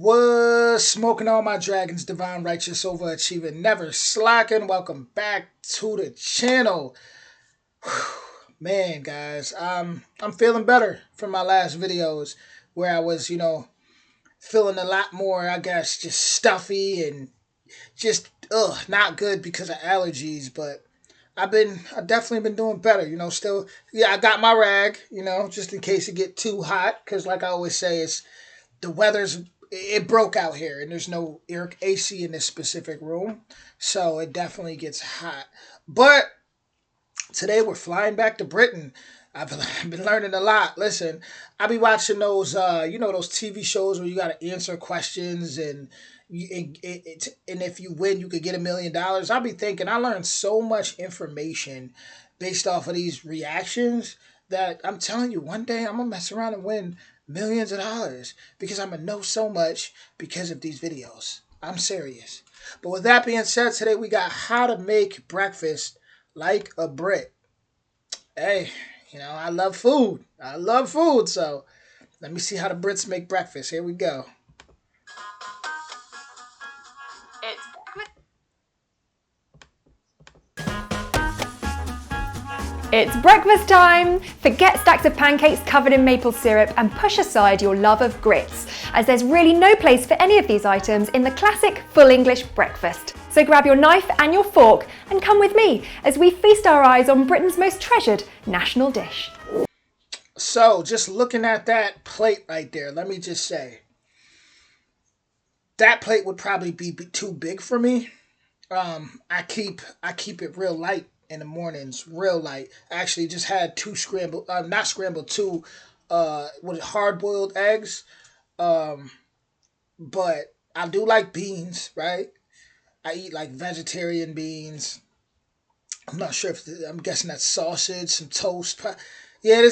Was smoking all my dragons, divine, righteous, overachieving, never slacking. Welcome back to the channel. Man, guys, I'm feeling better from my last videos where I was, feeling a lot more, I guess, just stuffy and just not good because of allergies. But I definitely been doing better. Still, yeah, I got my rag, just in case it get too hot. Because like I always say, the weather's it broke out here, and there's no air AC in this specific room, so it definitely gets hot. But today we're flying back to Britain. I've been learning a lot. Listen, I be watching those, those TV shows where you got to answer questions, and and if you win, you could get $1 million. I'll be thinking I learned so much information based off of these reactions that I'm telling you, one day I'm gonna mess around and win millions of dollars because I'm gonna know so much because of these videos. I'm serious. But with that being said, today we got how to make breakfast like a Brit. Hey, I love food. I love food. So let me see how the Brits make breakfast. Here we go. It's breakfast time! Forget stacks of pancakes covered in maple syrup and push aside your love of grits, as there's really no place for any of these items in the classic full English breakfast. So grab your knife and your fork and come with me as we feast our eyes on Britain's most treasured national dish. So, just looking at that plate right there, let me just say, that plate would probably be too big for me. I keep it real light in the mornings, real light. I actually just had two scrambled, not scrambled, two, hard boiled eggs. But I do like beans, right? I eat like vegetarian beans. I'm not sure I'm guessing that's sausage, some toast. Yeah,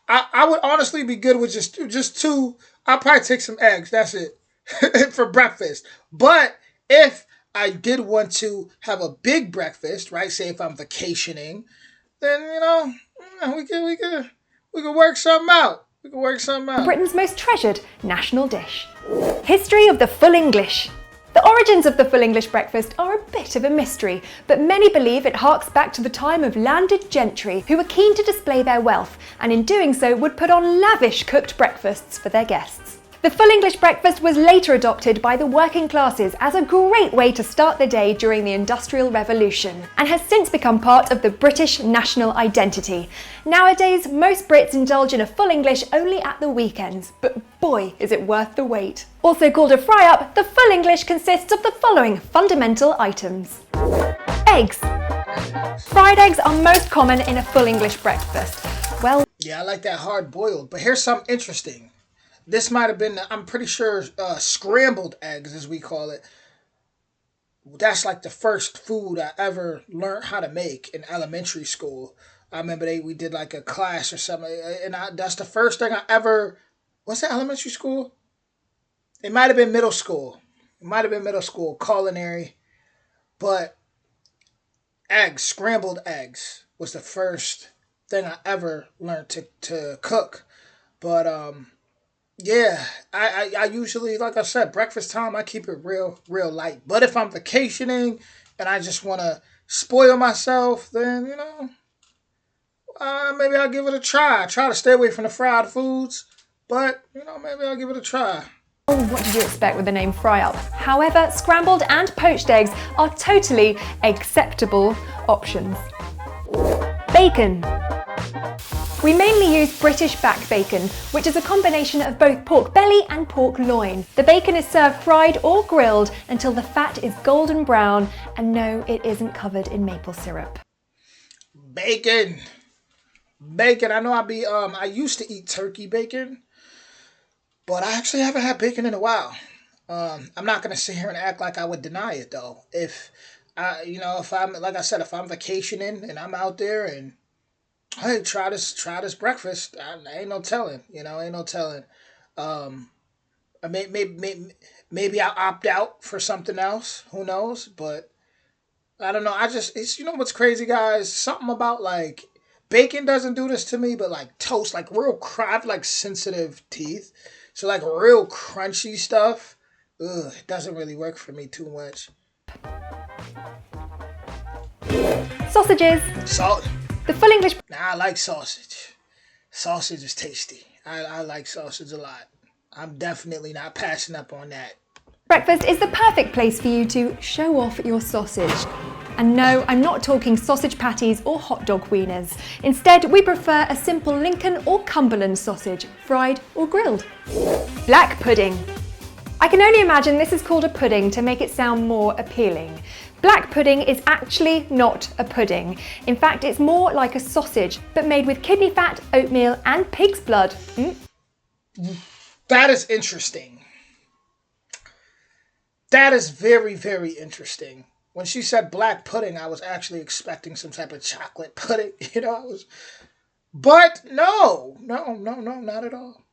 I would honestly be good with just two. I'll probably take some eggs. That's it for breakfast. But if I did want to have a big breakfast, right? Say if I'm vacationing, then we could work something out. We can work something out. Britain's most treasured national dish. History of the full English. The origins of the full English breakfast are a bit of a mystery, but many believe it harks back to the time of landed gentry who were keen to display their wealth, and in doing so would put on lavish cooked breakfasts for their guests. The full English breakfast was later adopted by the working classes as a great way to start the day during the Industrial Revolution, and has since become part of the British national identity. Nowadays, most Brits indulge in a full English only at the weekends, but boy, is it worth the wait. Also called a fry-up, the full English consists of the following fundamental items. Eggs. Fried eggs are most common in a full English breakfast. Well, yeah, I like that hard boiled, but here's something interesting. This might have been, I'm pretty sure, scrambled eggs, as we call it. That's like the first food I ever learned how to make in elementary school. I remember we did like a class or something, and that's the first thing I ever. Was that elementary school? It might have been middle school. It might have been middle school, culinary. But eggs, scrambled eggs, was the first thing I ever learned to cook. But yeah, I usually, like I said, breakfast time, I keep it real light. But if I'm vacationing and I just want to spoil myself, then, maybe I'll give it a try. I try to stay away from the fried foods, but, maybe I'll give it a try. What did you expect with the name fry-up? However, scrambled and poached eggs are totally acceptable options. Bacon. We mainly use British back bacon, which is a combination of both pork belly and pork loin. The bacon is served fried or grilled until the fat is golden brown, and no, it isn't covered in maple syrup. Bacon. I know I used to eat turkey bacon, but I actually haven't had bacon in a while. I'm not gonna sit here and act like I would deny it though. If I'm, like I said, if I'm vacationing and I'm out there and hey, try this breakfast. Ain't no telling, ain't no telling. Maybe I'll opt out for something else. Who knows? But I don't know. It's what's crazy, guys. Something about like bacon doesn't do this to me, but like toast, like real I have like sensitive teeth, so like real crunchy stuff It doesn't really work for me too much. Sausages. Salt. The full English Nah, I like sausage. Sausage is tasty. I like sausage a lot. I'm definitely not passing up on that. breakfast is the perfect place for you to show off your sausage. And no, I'm not talking sausage patties or hot dog wieners. Instead, we prefer a simple Lincoln or Cumberland sausage, fried or grilled. Black pudding. I can only imagine this is called a pudding to make it sound more appealing. Black pudding is actually not a pudding. In fact, it's more like a sausage, but made with kidney fat, oatmeal and pig's blood. That is interesting. That is very, very interesting. When she said black pudding, I was actually expecting some type of chocolate pudding. But no, not at all.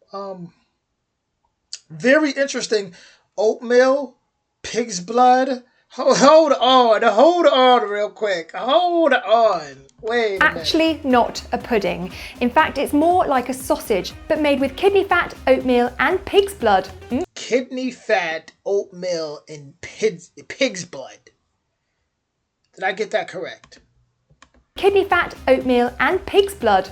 Very interesting. Oatmeal, pig's blood. Hold on real quick. Hold on. Wait a minute. Actually not a pudding. In fact, it's more like a sausage, but made with kidney fat, oatmeal and pig's blood. Kidney fat, oatmeal, and pig's blood. Did I get that correct? Kidney fat, oatmeal and pig's blood.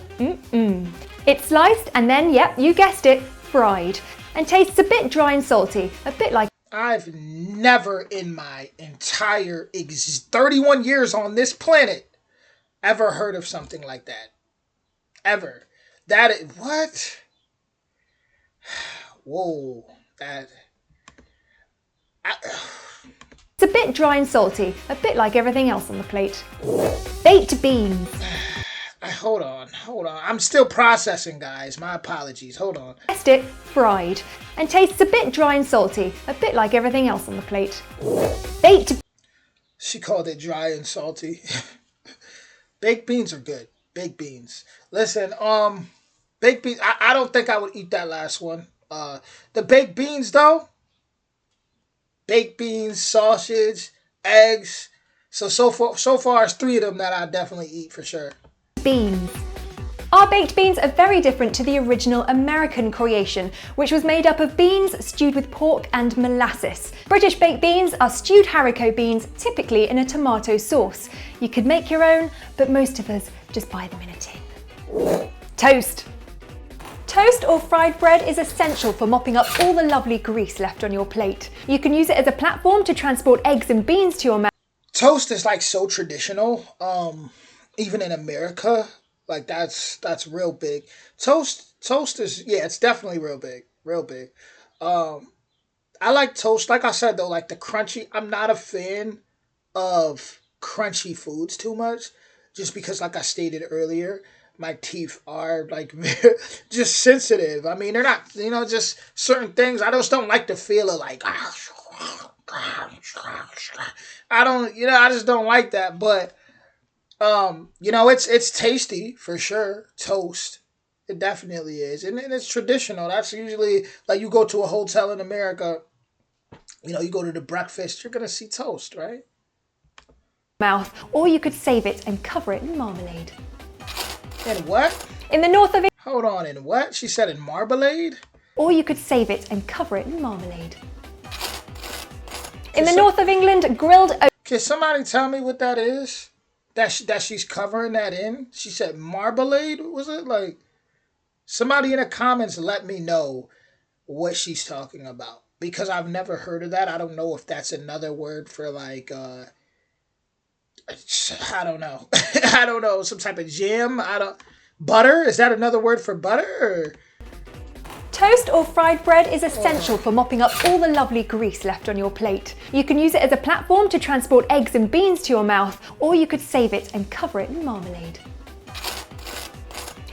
It's sliced and then, yep, you guessed it, fried. And tastes a bit dry and salty, a bit like... I've never in my entire 31 years on this planet ever heard of something like that. Ever. What? Whoa. It's a bit dry and salty, a bit like everything else on the plate. Baked beans. Hold on. I'm still processing, guys. My apologies. Hold on. Guessed it, fried. And tastes a bit dry and salty, a bit like everything else on the plate. Baked. She called it dry and salty. Baked beans are good. Baked beans. Listen, baked beans. I don't think I would eat that last one. The baked beans though. Baked beans, sausage, eggs. So far it's 3 of them that I definitely eat for sure. Beans. Our baked beans are very different to the original American creation, which was made up of beans stewed with pork and molasses. British baked beans are stewed haricot beans, typically in a tomato sauce. You could make your own, but most of us just buy them in a tin. Toast. Toast or fried bread is essential for mopping up all the lovely grease left on your plate. You can use it as a platform to transport eggs and beans to your mouth. Toast is like so traditional. Even in America, like that's real big. Toast is, yeah, it's definitely real big. I like toast. Like I said though, like the crunchy. I'm not a fan of crunchy foods too much, just because, like I stated earlier, my teeth are like just sensitive. I mean, they're not, just certain things. I just don't like the feel of like. I just don't like that, but. It's tasty for sure. Toast. It definitely is. And it's traditional. That's usually like you go to a hotel in America, you go to the breakfast, you're going to see toast, right? Mouth, or you could save it and cover it in marmalade. In what? In the north of Hold on, in what? She said in marmalade? Or you could save it and cover it in marmalade. In the north of England, grilled oats. Can somebody tell me what that is? That she's covering that in? She said marmalade, was it? Like, somebody in the comments let me know what she's talking about. Because I've never heard of that. I don't know if that's another word for like, I don't know. I don't know, some type of jam? Butter? Is that another word for butter? Or? Toast or fried bread is essential for mopping up all the lovely grease left on your plate. You can use it as a platform to transport eggs and beans to your mouth, or you could save it and cover it in marmalade.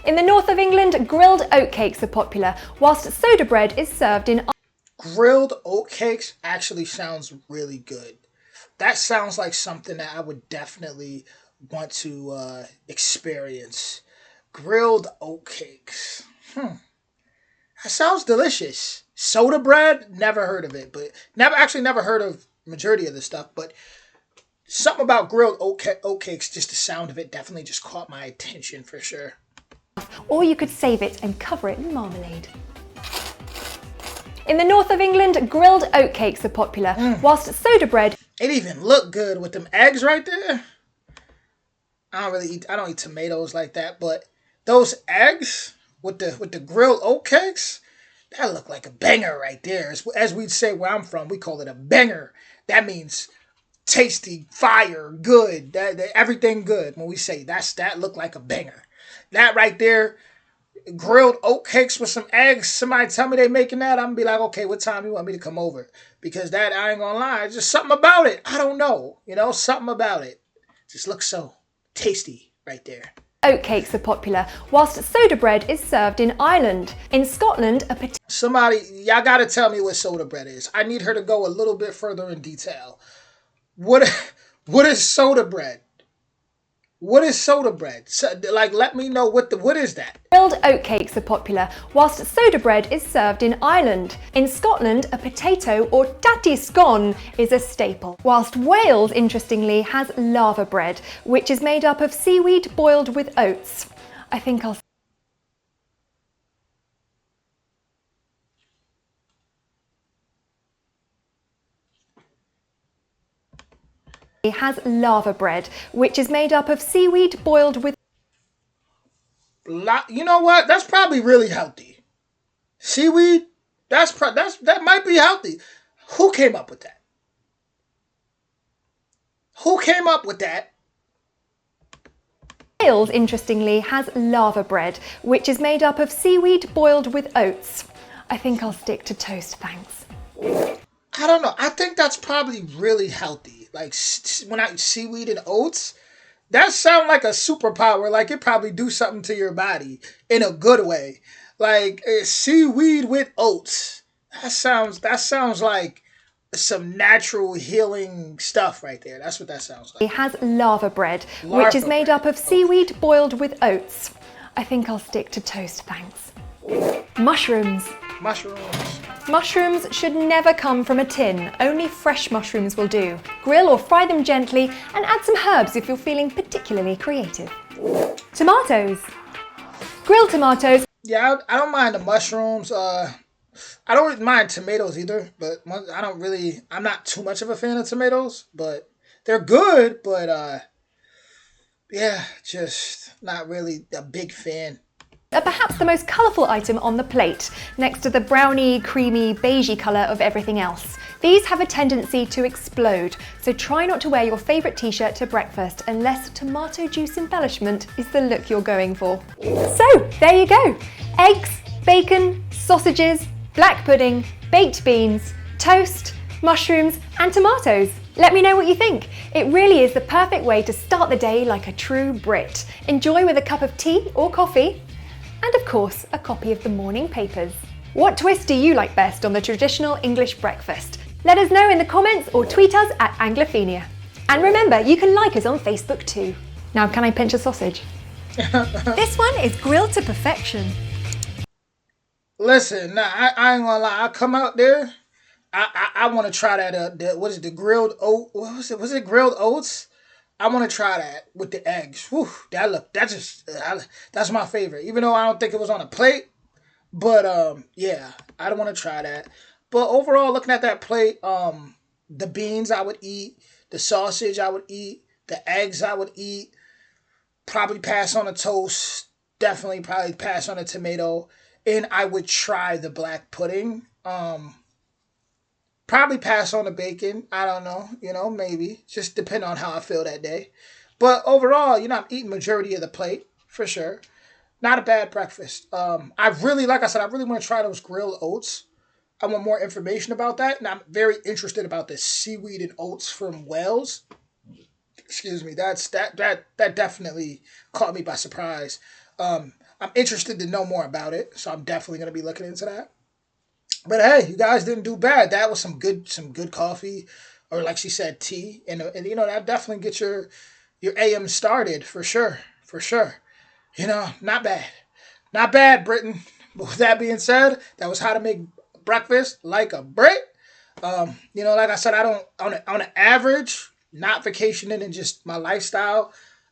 In the north of England, grilled oatcakes are popular, whilst soda bread is served in... Grilled oatcakes actually sounds really good. That sounds like something that I would definitely want to experience. Grilled oatcakes. That sounds delicious. Soda bread, never heard of it, but never heard of majority of the stuff, but something about grilled oatcakes, just the sound of it definitely just caught my attention for sure. Or you could save it and cover it in marmalade. In the north of England, grilled oatcakes are popular, whilst soda bread... It even look good with them eggs right there. I don't eat tomatoes like that, but those eggs with the grilled oatcakes, that look like a banger right there. As we'd say where I'm from, we call it a banger. That means tasty, fire, good, that everything good. When we say that look like a banger. That right there, grilled oatcakes with some eggs. Somebody tell me they making that, I'm gonna be like, okay, what time you want me to come over? Because that, I ain't gonna lie, just something about it. I don't know, something about it just looks so tasty right there. Oatcakes are popular, whilst soda bread is served in Ireland. In Scotland, Somebody, y'all gotta tell me what soda bread is. I need her to go a little bit further in detail. What is soda bread? What is soda bread? So, like, let me know what is that? Grilled oatcakes are popular, whilst soda bread is served in Ireland. In Scotland, a potato or tatty scone is a staple. Whilst Wales, interestingly, has lava bread, which is made up of seaweed boiled with oats. I think I'll... has lava bread, which is made up of seaweed boiled with... You know what? That's probably really healthy. Seaweed, that might be healthy. Who came up with that? Who came up with that? Wales, interestingly, has lava bread, which is made up of seaweed boiled with oats. I think I'll stick to toast, thanks. I don't know. I think that's probably really healthy. Like, when I eat seaweed and oats, that sound like a superpower. Like, it probably do something to your body in a good way. Like, seaweed with oats. That sounds like some natural healing stuff right there. That's what that sounds like. It has lava bread, which is made up of seaweed boiled with oats. I think I'll stick to toast, thanks. Mushrooms. Mushrooms should never come from a tin. Only fresh mushrooms will do. Grill or fry them gently and add some herbs if you're feeling particularly creative. Tomatoes. Grilled tomatoes. Yeah, I don't mind the mushrooms. I don't mind tomatoes either, but I'm not too much of a fan of tomatoes, but they're good, but yeah, just not really a big fan. Are perhaps the most colourful item on the plate, next to the browny, creamy, beigey colour of everything else. These have a tendency to explode, so try not to wear your favourite t-shirt to breakfast unless tomato juice embellishment is the look you're going for. So, there you go. Eggs, bacon, sausages, black pudding, baked beans, toast, mushrooms and tomatoes. Let me know what you think. It really is the perfect way to start the day like a true Brit. Enjoy with a cup of tea or coffee, and of course, a copy of the morning papers. What twist do you like best on the traditional English breakfast? Let us know in the comments or tweet us at Anglophenia. And remember, you can like us on Facebook too. Now, can I pinch a sausage? This one is grilled to perfection. Listen, nah, I ain't gonna lie. I come out there, I want to try that. What is it? The grilled oat? What was it? Was it grilled oats? I want to try that with the eggs. Whew, that's my favorite. Even though I don't think it was on a plate, but yeah, I don't want to try that. But overall, looking at that plate, the beans I would eat, the sausage I would eat, the eggs I would eat. Probably pass on a toast. Definitely probably pass on a tomato, and I would try the black pudding. Probably pass on the bacon. I don't know. Maybe. Just depend on how I feel that day. But overall, I'm eating majority of the plate, for sure. Not a bad breakfast. Like I said, I really want to try those grilled oats. I want more information about that. And I'm very interested about the seaweed and oats from Wales. Excuse me. That definitely caught me by surprise. I'm interested to know more about it. So I'm definitely going to be looking into that. But hey, you guys didn't do bad. That was some good coffee, or like she said, tea, and that definitely gets your AM started for sure, for sure. Not bad, Britain. But with that being said, that was how to make breakfast like a Brit. Like I said, I don't on an average, not vacationing and just my lifestyle.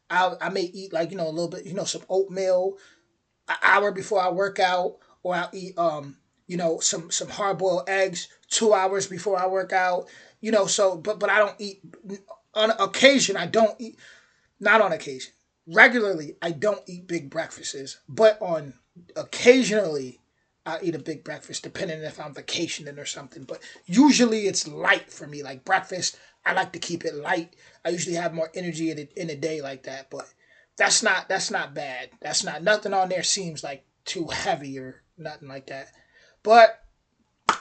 I may eat like a little bit, some oatmeal an hour before I work out, or I'll eat some hard boiled eggs 2 hours before I work out. So but I don't eat on occasion. I don't eat not on occasion. Regularly, I don't eat big breakfasts, but on occasionally, I eat a big breakfast, depending if I'm vacationing or something. But usually, it's light for me. Like breakfast, I like to keep it light. I usually have more energy in a day like that. But that's not bad. That's not nothing on there seems like too heavy or nothing like that. But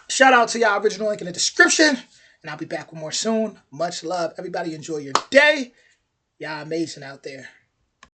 shout out to y'all. Original link in the description, and I'll be back with more soon. Much love, everybody. Enjoy your day. Y'all amazing out there.